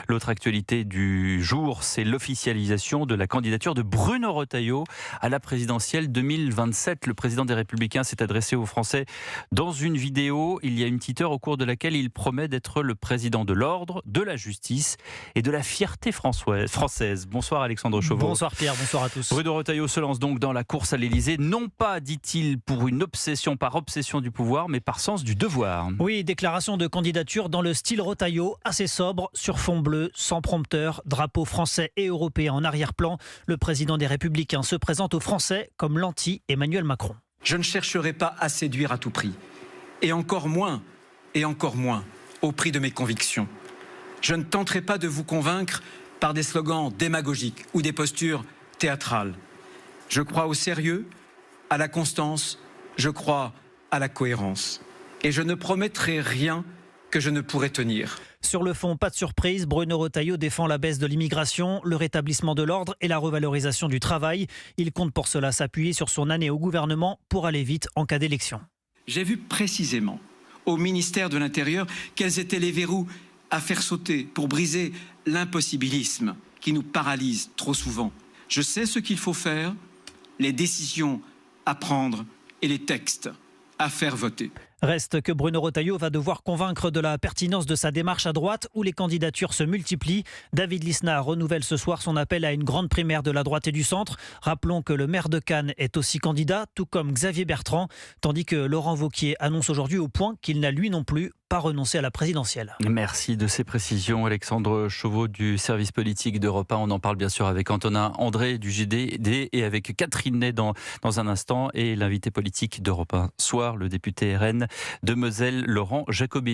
L'autre actualité du jour, c'est l'officialisation de la candidature de Bruno Retailleau à la présidentielle 2027. Le président des Républicains s'est adressé aux Français dans une vidéo il y a une petite heure au cours de laquelle il promet d'être le président de l'ordre, de la justice et de la fierté française. Bonsoir Alexandre Chauveau. Bonsoir Pierre, bonsoir à tous. Bruno Retailleau se lance donc dans la course à l'Élysée, non pas, dit-il, pour une obsession, par obsession du pouvoir, mais par sens du devoir. Oui, déclaration de candidature dans le style Retailleau, assez sobre, sur fond bleu, sans prompteur, drapeau français et européen en arrière-plan. Le président des Républicains se présente aux Français comme l'anti-Emmanuel Macron. Je ne chercherai pas à séduire à tout prix, et encore moins au prix de mes convictions. Je ne tenterai pas de vous convaincre par des slogans démagogiques ou des postures théâtrales. Je crois au sérieux, à la constance, je crois à la cohérence. Et je ne promettrai rien que je ne pourrai tenir. Sur le fond, pas de surprise, Bruno Retailleau défend la baisse de l'immigration, le rétablissement de l'ordre et la revalorisation du travail. Il compte pour cela s'appuyer sur son année au gouvernement pour aller vite en cas d'élection. J'ai vu précisément au ministère de l'Intérieur quels étaient les verrous à faire sauter pour briser l'impossibilisme qui nous paralyse trop souvent. Je sais ce qu'il faut faire, les décisions à prendre et les textes à faire voter. Reste que Bruno Retailleau va devoir convaincre de la pertinence de sa démarche à droite où les candidatures se multiplient. David Lisnard renouvelle ce soir son appel à une grande primaire de la droite et du centre. Rappelons que le maire de Cannes est aussi candidat, tout comme Xavier Bertrand, tandis que Laurent Wauquiez annonce aujourd'hui au Point qu'il n'a lui non plus pas renoncé à la présidentielle. Merci de ces précisions, Alexandre Chauveau du service politique d'Europe 1. On en parle bien sûr avec Antonin André du JDD et avec Catherine Ney dans un instant et l'invité politique d'Europe 1 soir, le député RN de Moselle, Laurent Jacobelli.